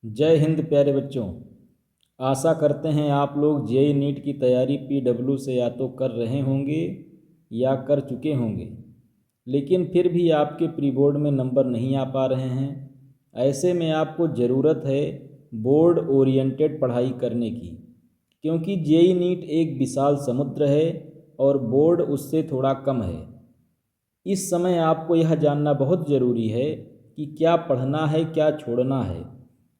जय हिंद प्यारे बच्चों। आशा करते हैं आप लोग जेईई नीट की तैयारी पीडब्ल्यू से या तो कर रहे होंगे या कर चुके होंगे, लेकिन फिर भी आपके प्री बोर्ड में नंबर नहीं आ पा रहे हैं। ऐसे में आपको ज़रूरत है बोर्ड ओरिएंटेड पढ़ाई करने की, क्योंकि जेईई नीट एक विशाल समुद्र है और बोर्ड उससे थोड़ा कम है। इस समय आपको यह जानना बहुत ज़रूरी है कि क्या पढ़ना है, क्या छोड़ना है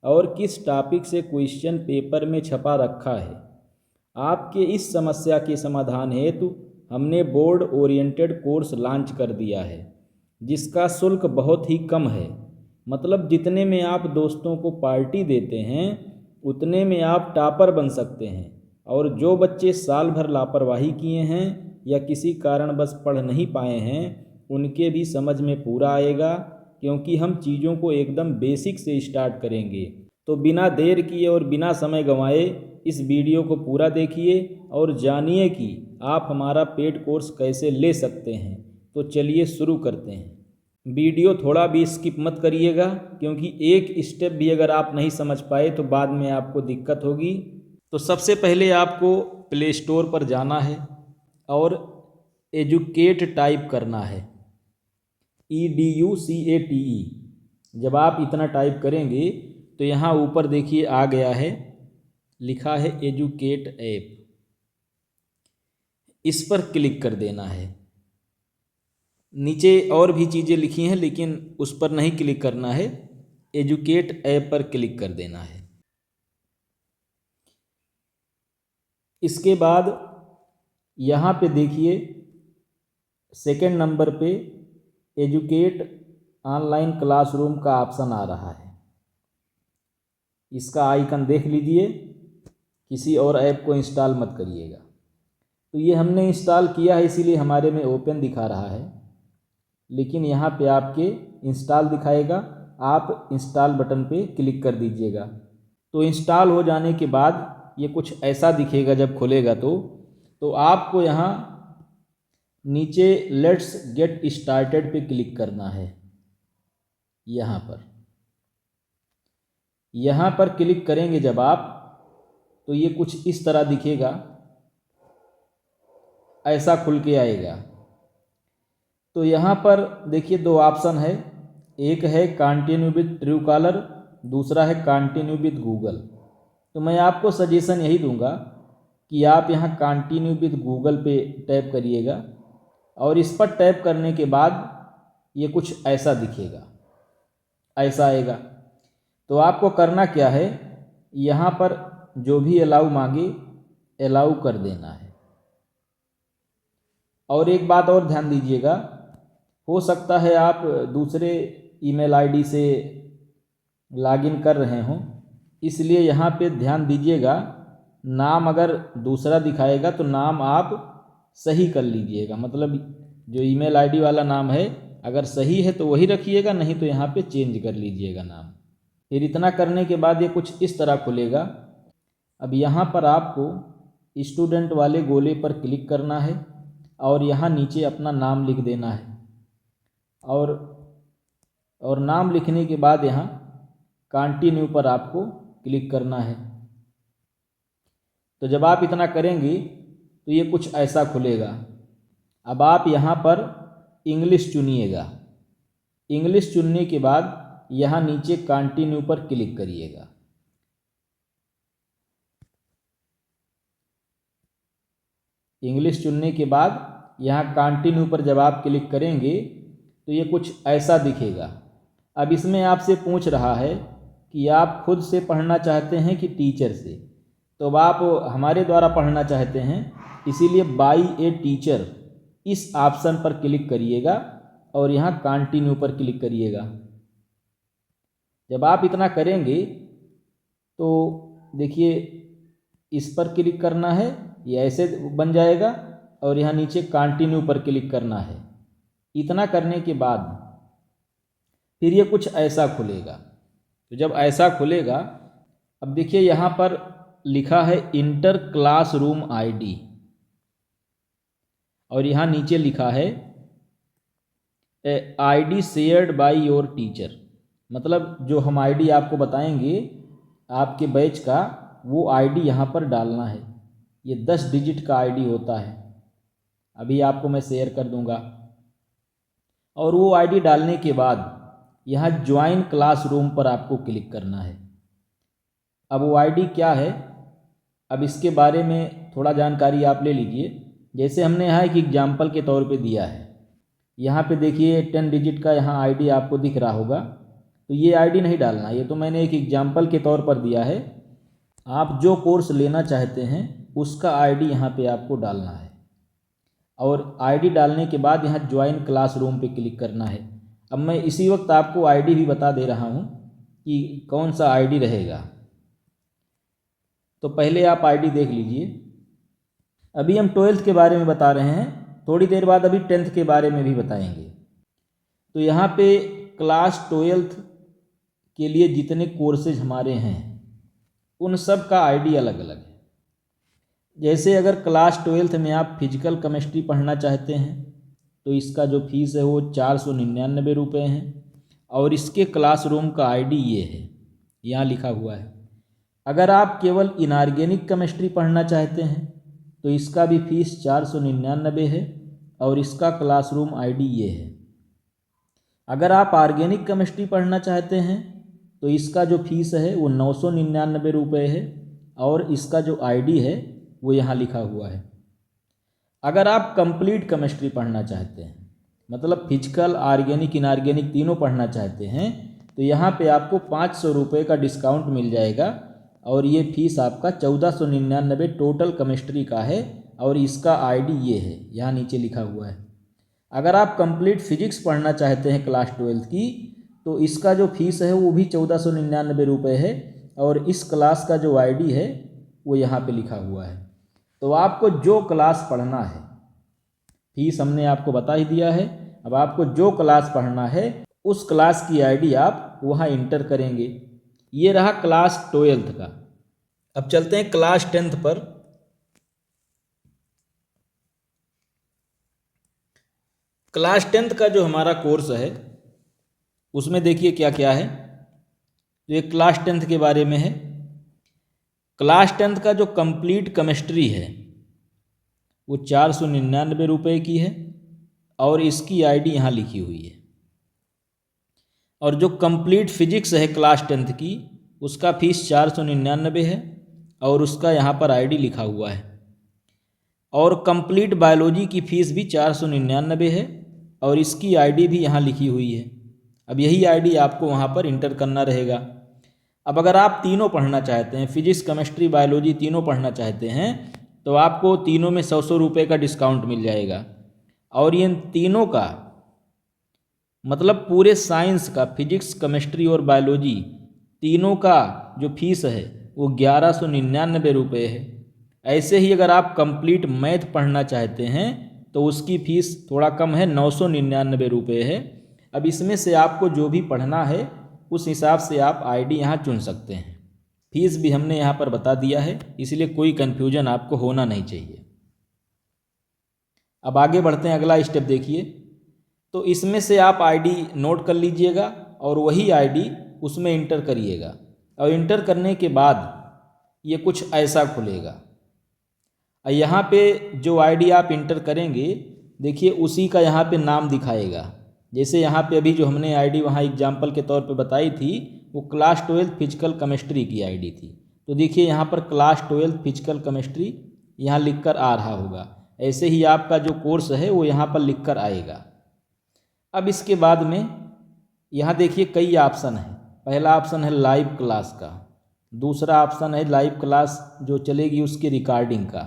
और किस टॉपिक से क्वेश्चन पेपर में छपा रखा है। आपके इस समस्या के समाधान हेतु हमने बोर्ड ओरिएंटेड कोर्स लॉन्च कर दिया है, जिसका शुल्क बहुत ही कम है। मतलब जितने में आप दोस्तों को पार्टी देते हैं उतने में आप टॉपर बन सकते हैं। और जो बच्चे साल भर लापरवाही किए हैं या किसी कारणवश पढ़ नहीं पाए हैं, उनके भी समझ में पूरा आएगा, क्योंकि हम चीज़ों को एकदम बेसिक से स्टार्ट करेंगे। तो बिना देर किए और बिना समय गंवाए इस वीडियो को पूरा देखिए और जानिए कि आप हमारा पेड कोर्स कैसे ले सकते हैं। तो चलिए शुरू करते हैं। वीडियो थोड़ा भी स्किप मत करिएगा, क्योंकि एक स्टेप भी अगर आप नहीं समझ पाए तो बाद में आपको दिक्कत होगी। तो सबसे पहले आपको प्ले स्टोर पर जाना है और एजुकेट टाइप करना है, EDUCATE। जब आप इतना टाइप करेंगे तो यहाँ ऊपर देखिए आ गया है, लिखा है एजुकेट ऐप। इस पर क्लिक कर देना है। नीचे और भी चीज़ें लिखी हैं, लेकिन उस पर नहीं क्लिक करना है, एजुकेट ऐप पर क्लिक कर देना है। इसके बाद यहाँ पे देखिए सेकंड नंबर पे एजुकेट ऑनलाइन क्लासरूम का ऑप्शन आ रहा है। इसका आइकन देख लीजिए, किसी और ऐप को इंस्टॉल मत करिएगा। तो ये हमने इंस्टॉल किया है, इसीलिए हमारे में ओपन दिखा रहा है, लेकिन यहाँ पे आपके इंस्टॉल दिखाएगा। आप इंस्टॉल बटन पे क्लिक कर दीजिएगा। तो इंस्टॉल हो जाने के बाद ये कुछ ऐसा दिखेगा जब खुलेगा। तो आपको यहाँ नीचे लेट्स गेट स्टार्टेड पे क्लिक करना है। यहाँ पर क्लिक करेंगे जब आप, तो ये कुछ इस तरह दिखेगा, ऐसा खुल के आएगा। तो यहाँ पर देखिए दो ऑप्शन है, एक है कंटिन्यू विद ट्रू कॉलर, दूसरा है कंटिन्यू विद गूगल। तो मैं आपको सजेशन यही दूंगा कि आप यहाँ कंटिन्यू विद गूगल पे टैप करिएगा, और इस पर टैप करने के बाद ये कुछ ऐसा दिखेगा, ऐसा आएगा। तो आपको करना क्या है, यहाँ पर जो भी अलाउ मांगे अलाउ कर देना है। और एक बात और ध्यान दीजिएगा, हो सकता है आप दूसरे ईमेल आईडी से लॉगिन कर रहे हों, इसलिए यहाँ पे ध्यान दीजिएगा, नाम अगर दूसरा दिखाएगा तो नाम आप सही कर लीजिएगा। मतलब जो ईमेल आईडी वाला नाम है अगर सही है तो वही रखिएगा, नहीं तो यहाँ पे चेंज कर लीजिएगा नाम। फिर इतना करने के बाद ये कुछ इस तरह खुलेगा। अब यहाँ पर आपको स्टूडेंट वाले गोले पर क्लिक करना है और यहाँ नीचे अपना नाम लिख देना है। और नाम लिखने के बाद यहाँ कंटिन्यू पर आपको क्लिक करना है। तो जब आप इतना करेंगे तो ये कुछ ऐसा खुलेगा। अब आप यहाँ पर इंग्लिश चुनिएगा। इंग्लिश चुनने के बाद यहाँ नीचे कंटिन्यू पर क्लिक करिएगा। इंग्लिश चुनने के बाद यहाँ कंटिन्यू पर जब आप क्लिक करेंगे तो ये कुछ ऐसा दिखेगा। अब इसमें आपसे पूछ रहा है कि आप खुद से पढ़ना चाहते हैं कि टीचर से। तो अब आप हमारे द्वारा पढ़ना चाहते हैं, इसीलिए बाय ए टीचर इस ऑप्शन पर क्लिक करिएगा और यहाँ कंटिन्यू पर क्लिक करिएगा। जब आप इतना करेंगे तो देखिए इस पर क्लिक करना है, ये ऐसे बन जाएगा, और यहाँ नीचे कंटिन्यू पर क्लिक करना है। इतना करने के बाद फिर ये कुछ ऐसा खुलेगा। तो जब ऐसा खुलेगा, अब देखिए यहाँ पर लिखा है इंटर क्लासरूम आईडी, और यहाँ नीचे लिखा है ID shared by your teacher. मतलब जो हम आईडी आपको बताएंगे आपके बैच का वो आईडी यहाँ पर डालना है। ये 10 डिजिट का आईडी होता है, अभी आपको मैं शेयर कर दूँगा। और वो आईडी डालने के बाद यहाँ ज्वाइन क्लासरूम पर आपको क्लिक करना है। अब वो आईडी क्या है, अब इसके बारे में थोड़ा जानकारी आप ले लीजिए। जैसे हमने यहाँ एक एग्जाम्पल के तौर पे दिया है, यहाँ पे देखिए 10 डिजिट का यहाँ आईडी आपको दिख रहा होगा, तो ये आईडी नहीं डालना, ये तो मैंने एक एग्जाम्पल के तौर पर दिया है। आप जो कोर्स लेना चाहते हैं उसका आईडी यहाँ पे आपको डालना है, और आईडी डालने के बाद यहाँ ज्वाइन क्लासरूम पे क्लिक करना है। अब मैं इसी वक्त आपको आईडी भी बता दे रहा हूँ कि कौन सा आईडी रहेगा। तो पहले आप आईडी देख लीजिए। अभी हम 12th के बारे में बता रहे हैं, थोड़ी देर बाद अभी 10th के बारे में भी बताएंगे। तो यहाँ पे क्लास 12th के लिए जितने कोर्सेज हमारे हैं उन सब का आईडी अलग अलग है। जैसे अगर क्लास 12th में आप फिजिकल केमिस्ट्री पढ़ना चाहते हैं तो इसका जो फीस है वो 499 रुपये है, और इसके क्लासरूम का आईडी ये है, यहाँ लिखा हुआ है। अगर आप केवल इनऑर्गेनिक केमिस्ट्री पढ़ना चाहते हैं तो इसका भी फीस 499 है, और इसका क्लासरूम आईडी ये है। अगर आप ऑर्गेनिक केमिस्ट्री पढ़ना चाहते हैं तो इसका जो फीस है वो 999 रुपये है, और इसका जो आईडी है वो यहाँ लिखा हुआ है। अगर आप कंप्लीट केमिस्ट्री पढ़ना चाहते हैं, मतलब फिजिकल ऑर्गेनिक इनऑर्गेनिक तीनों पढ़ना चाहते हैं, तो यहाँ पे आपको 500 रुपये का डिस्काउंट मिल जाएगा, और ये फीस आपका 1499 टोटल केमिस्ट्री का है, और इसका आईडी ये है, यहाँ नीचे लिखा हुआ है। अगर आप कंप्लीट फिजिक्स पढ़ना चाहते हैं क्लास 12th की, तो इसका जो फीस है वो भी 1499 रुपये है, और इस क्लास का जो आईडी है वो यहाँ पे लिखा हुआ है। तो आपको जो क्लास पढ़ना है, फीस हमने आपको बता ही दिया है। अब आपको जो क्लास पढ़ना है उस क्लास की आईडी आप वहाँ इंटर करेंगे। ये रहा क्लास 12th का। अब चलते हैं क्लास 10th पर। क्लास 10th का जो हमारा कोर्स है उसमें देखिए क्या क्या है। तो ये क्लास 10th के बारे में है। क्लास 10th का जो कंप्लीट केमिस्ट्री है वो 499 रुपये की है, और इसकी आईडी यहाँ लिखी हुई है। और जो कंप्लीट फिजिक्स है क्लास 10th की, उसका फीस 499 है, और उसका यहाँ पर आईडी लिखा हुआ है। और कंप्लीट बायोलॉजी की फ़ीस भी 499 है, और इसकी आईडी भी यहाँ लिखी हुई है। अब यही आईडी आपको वहाँ पर इंटर करना रहेगा। अब अगर आप तीनों पढ़ना चाहते हैं, फिजिक्स केमिस्ट्री बायोलॉजी तीनों पढ़ना चाहते हैं, तो आपको तीनों में 100 रुपये का डिस्काउंट मिल जाएगा। और इन तीनों का मतलब पूरे साइंस का, फिजिक्स केमिस्ट्री और बायोलॉजी तीनों का जो फीस है वो 1199 रुपये है। ऐसे ही अगर आप कंप्लीट मैथ पढ़ना चाहते हैं तो उसकी फ़ीस थोड़ा कम है, 999 रुपये है। अब इसमें से आपको जो भी पढ़ना है उस हिसाब से आप आईडी यहाँ चुन सकते हैं। फीस भी हमने यहाँ पर बता दिया है, इसलिए कोई कन्फ्यूजन आपको होना नहीं चाहिए। अब आगे बढ़ते हैं, अगला स्टेप देखिए। तो इसमें से आप आईडी नोट कर लीजिएगा और वही आईडी उसमें इंटर करिएगा, और इंटर करने के बाद ये कुछ ऐसा खुलेगा। और यहाँ पे जो आईडी आप इंटर करेंगे, देखिए उसी का यहाँ पे नाम दिखाएगा। जैसे यहाँ पे अभी जो हमने आईडी वहाँ एग्जाम्पल के तौर पे बताई थी, वो क्लास 12 फिजिकल केमिस्ट्री की आईडी थी। तो देखिए यहाँ पर क्लास 12 फिजिकल केमिस्ट्री यहाँ लिख कर आ रहा होगा। ऐसे ही आपका जो कोर्स है वो यहाँ पर लिख कर आएगा। अब इसके बाद में यहाँ देखिए कई ऑप्शन है। पहला ऑप्शन है लाइव क्लास का, दूसरा ऑप्शन है लाइव क्लास जो चलेगी उसकी रिकॉर्डिंग का,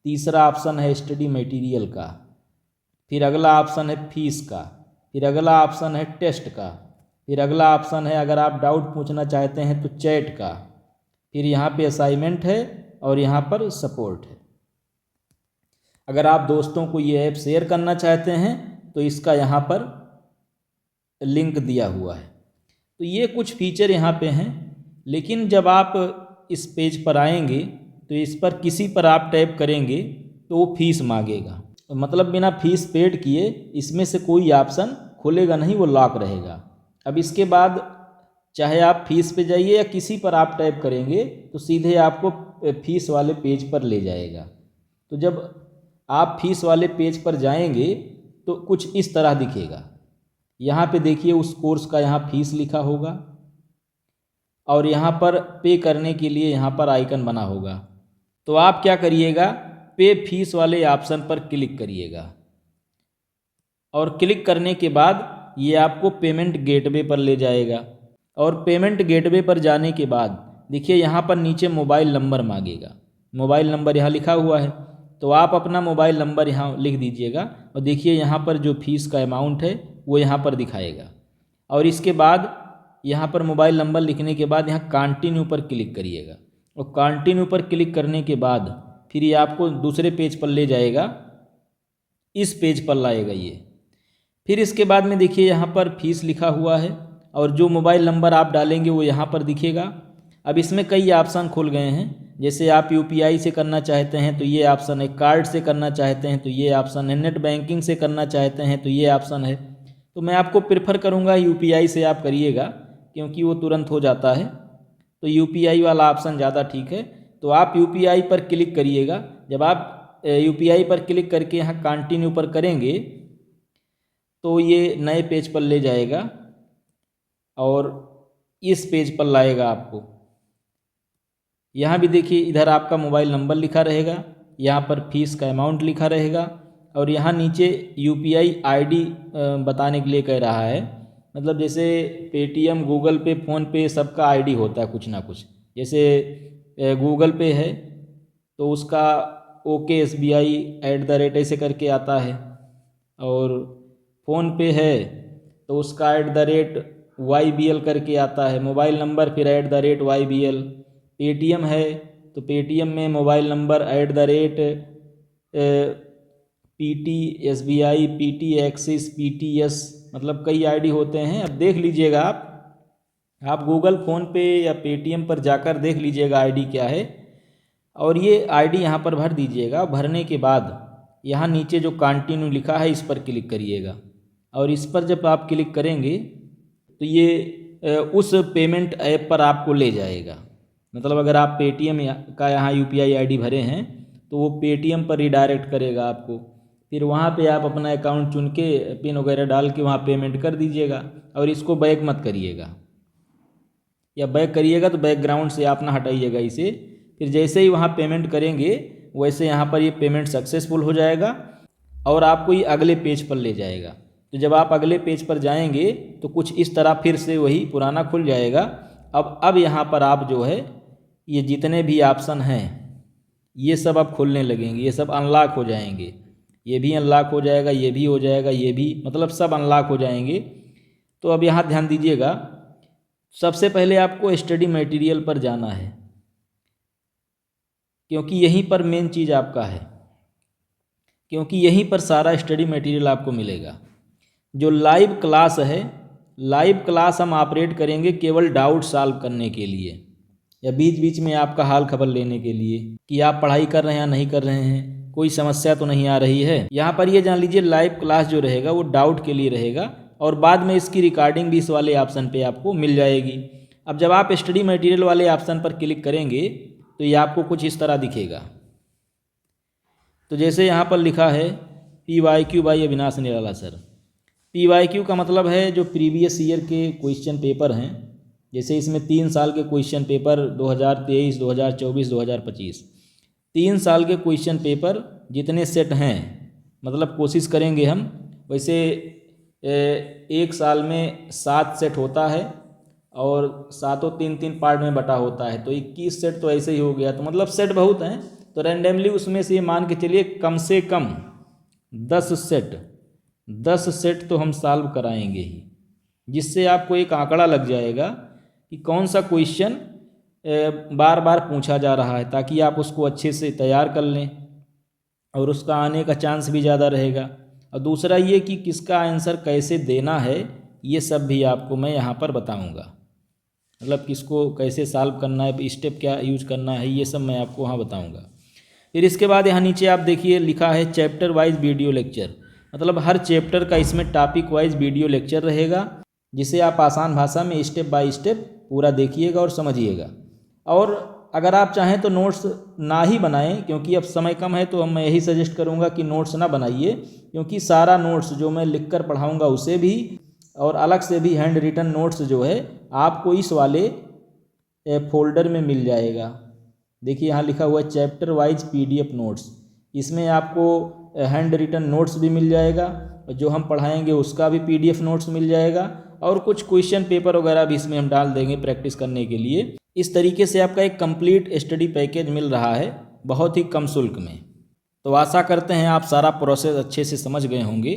तीसरा ऑप्शन है स्टडी मटेरियल का, फिर अगला ऑप्शन है फीस का, फिर अगला ऑप्शन है टेस्ट का, फिर अगला ऑप्शन है अगर आप डाउट पूछना चाहते हैं तो चैट का, फिर यहाँ पे असाइनमेंट है और यहाँ पर सपोर्ट है। अगर आप दोस्तों को ये ऐप शेयर करना चाहते हैं तो इसका यहाँ पर लिंक दिया हुआ है। तो ये कुछ फीचर यहाँ पे हैं, लेकिन जब आप इस पेज पर आएंगे तो इस पर किसी पर आप टैप करेंगे तो वो फीस मांगेगा। मतलब बिना फीस पेड किए इसमें से कोई ऑप्शन खुलेगा नहीं, वो लॉक रहेगा। अब इसके बाद चाहे आप फीस पे जाइए या किसी पर आप टाइप करेंगे तो सीधे आपको फीस वाले पेज पर ले जाएगा। तो जब आप फीस वाले पेज पर जाएंगे तो कुछ इस तरह दिखेगा। यहाँ पे देखिए उस कोर्स का यहाँ फीस लिखा होगा और यहाँ पर पे करने के लिए यहाँ पर आइकन बना होगा। तो आप क्या करिएगा, पे फीस वाले ऑप्शन पर क्लिक करिएगा और क्लिक करने के बाद ये आपको पेमेंट गेटवे पर ले जाएगा। और पेमेंट गेटवे पर जाने के बाद देखिए यहाँ पर नीचे मोबाइल नंबर मांगेगा। मोबाइल नंबर यहाँ लिखा हुआ है, तो आप अपना मोबाइल नंबर यहाँ लिख दीजिएगा और देखिए यहाँ पर जो फीस का अमाउंट है वो यहाँ पर दिखाएगा। और इसके बाद यहाँ पर मोबाइल नंबर लिखने के बाद यहाँ कंटिन्यू पर क्लिक करिएगा और कंटिन्यू पर क्लिक करने के बाद फिर ये आपको दूसरे पेज पर ले जाएगा, इस पेज पर लाएगा ये। फिर इसके बाद में देखिए यहाँ पर फीस लिखा हुआ है और जो मोबाइल नंबर आप डालेंगे वो यहाँ पर दिखेगा। अब इसमें कई ऑप्शन खुल गए हैं, जैसे आप यूपीआई से करना चाहते हैं तो ये ऑप्शन है, कार्ड से करना चाहते हैं तो ये ऑप्शन है, नेट बैंकिंग से करना चाहते हैं तो ये ऑप्शन है। तो मैं आपको प्रेफर करूँगा यूपीआई से आप करिएगा क्योंकि वो तुरंत हो जाता है, तो यूपीआई वाला ऑप्शन ज़्यादा ठीक है। तो आप यूपीआई पर क्लिक करिएगा। जब आप यूपीआई पर क्लिक करके यहाँ कंटिन्यू पर करेंगे तो ये नए पेज पर ले जाएगा और इस पेज पर लाएगा आपको। यहाँ भी देखिए इधर आपका मोबाइल नंबर लिखा रहेगा, यहाँ पर फीस का अमाउंट लिखा रहेगा और यहाँ नीचे यूपीआई आईडी बताने के लिए कह रहा है। मतलब जैसे पेटीएम, गूगल पे, फ़ोनपे सबका आईडी होता है कुछ ना कुछ। जैसे गूगल पे है तो उसका OKSBI ऐसे करके आता है, और फ़ोनपे है तो उसका YBL करके आता है मोबाइल नंबर, फिर @YBL। पेटीएम है तो पेटीएम में mobile number PT SBI, PT axis, PTS, मतलब कई आईडी होते हैं। अब देख लीजिएगा आप गूगल, फ़ोनपे या पेटीएम पर जाकर देख लीजिएगा आईडी क्या है और ये आईडी यहाँ पर भर दीजिएगा। भरने के बाद यहाँ नीचे जो कंटिन्यू लिखा है इस पर क्लिक करिएगा और इस पर जब आप क्लिक करेंगे तो ये उस पेमेंट ऐप पर आपको ले जाएगा। मतलब अगर आप पेटीएम का यहाँ यूपीआई आईडी भरे हैं तो वो पेटीएम पर रिडायरेक्ट करेगा आपको। फिर वहाँ पे आप अपना अकाउंट चुन के पिन वगैरह डाल के वहाँ पेमेंट कर दीजिएगा और इसको बैक मत करिएगा, या बैक करिएगा तो बैकग्राउंड से आप ना हटाइएगा इसे। फिर जैसे ही वहाँ पेमेंट करेंगे वैसे यहाँ पर ये पेमेंट सक्सेसफुल हो जाएगा और आपको ये अगले पेज पर ले जाएगा। तो जब आप अगले पेज पर जाएंगे तो कुछ इस तरह फिर से वही पुराना खुल जाएगा। अब यहाँ पर आप जो है ये जितने भी ऑप्शन हैं ये सब अब खुलने लगेंगे, ये सब अनलॉक हो जाएंगे। ये भी अनलॉक हो जाएगा, ये भी हो जाएगा, ये भी, मतलब सब अनलॉक हो जाएंगे। तो अब यहाँ ध्यान दीजिएगा, सबसे पहले आपको स्टडी मटेरियल पर जाना है क्योंकि यहीं पर मेन चीज़ आपका है, क्योंकि यहीं पर सारा स्टडी मटेरियल आपको मिलेगा। जो लाइव क्लास है, लाइव क्लास हम ऑपरेट करेंगे केवल डाउट सॉल्व करने के लिए या बीच बीच में आपका हाल खबर लेने के लिए कि आप पढ़ाई कर रहे हैं या नहीं कर रहे हैं, कोई समस्या तो नहीं आ रही है। यहाँ पर ये जान लीजिए लाइव क्लास जो रहेगा वो डाउट के लिए रहेगा और बाद में इसकी रिकॉर्डिंग भी इस वाले ऑप्शन पे आपको मिल जाएगी। अब जब आप स्टडी मटेरियल वाले ऑप्शन पर क्लिक करेंगे तो ये आपको कुछ इस तरह दिखेगा। तो जैसे यहाँ पर लिखा है PYQ by Avinash Nirala sir. PYQ का मतलब है जो प्रीवियस ईयर के क्वेश्चन पेपर हैं, जैसे इसमें 3 साल के क्वेश्चन पेपर 2023, 2024, 2025, 3 साल के क्वेश्चन पेपर जितने सेट हैं, मतलब कोशिश करेंगे हम। वैसे एक साल में 7 सेट होता है और 7 3 पार्ट में बटा होता है, तो 21 सेट तो ऐसे ही हो गया। तो मतलब सेट बहुत हैं, तो रैंडमली उसमें से मान के चलिए कम से कम 10 सेट तो हम सॉल्व कराएंगे ही, जिससे आपको एक आंकड़ा लग जाएगा कि कौन सा क्वेश्चन बार बार पूछा जा रहा है, ताकि आप उसको अच्छे से तैयार कर लें और उसका आने का चांस भी ज़्यादा रहेगा। और दूसरा ये कि किसका आंसर कैसे देना है, ये सब भी आपको मैं यहाँ पर बताऊँगा। मतलब किसको कैसे सॉल्व करना है, स्टेप क्या यूज करना है, ये सब मैं आपको वहाँ बताऊँगा। फिर इसके बाद यहाँ नीचे आप देखिए लिखा है चैप्टर वाइज वीडियो लेक्चर, मतलब हर चैप्टर का इसमें टॉपिक वाइज वीडियो लेक्चर रहेगा जिसे आप आसान भाषा में स्टेप बाय स्टेप पूरा देखिएगा और समझिएगा। और अगर आप चाहें तो नोट्स ना ही बनाएं, क्योंकि अब समय कम है, तो मैं यही सजेस्ट करूंगा कि नोट्स ना बनाइए, क्योंकि सारा नोट्स जो मैं लिख कर पढ़ाऊँगा उसे भी और अलग से भी हैंड रिटन नोट्स जो है आपको इस वाले फोल्डर में मिल जाएगा। देखिए यहाँ लिखा हुआ है चैप्टर वाइज PDF नोट्स। इसमें आपको हैंड रिटन नोट्स भी मिल जाएगा, जो हम पढ़ाएंगे उसका भी PDF नोट्स मिल जाएगा, और कुछ क्वेश्चन पेपर वगैरह भी इसमें हम डाल देंगे प्रैक्टिस करने के लिए। इस तरीके से आपका एक कंप्लीट स्टडी पैकेज मिल रहा है बहुत ही कम शुल्क में। तो आशा करते हैं आप सारा प्रोसेस अच्छे से समझ गए होंगे।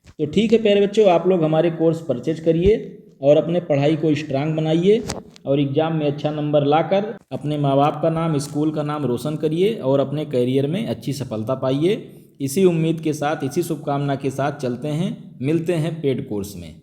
तो ठीक है प्यारे बच्चों, आप लोग हमारे कोर्स परचेज करिए और अपने पढ़ाई को स्ट्रांग बनाइए और एग्ज़ाम में अच्छा नंबर लाकर अपने माँ बाप का नाम, स्कूल का नाम रोशन करिए और अपने करियर में अच्छी सफलता पाइए। इसी उम्मीद के साथ, इसी शुभकामना के साथ चलते हैं, मिलते हैं पेड कोर्स में।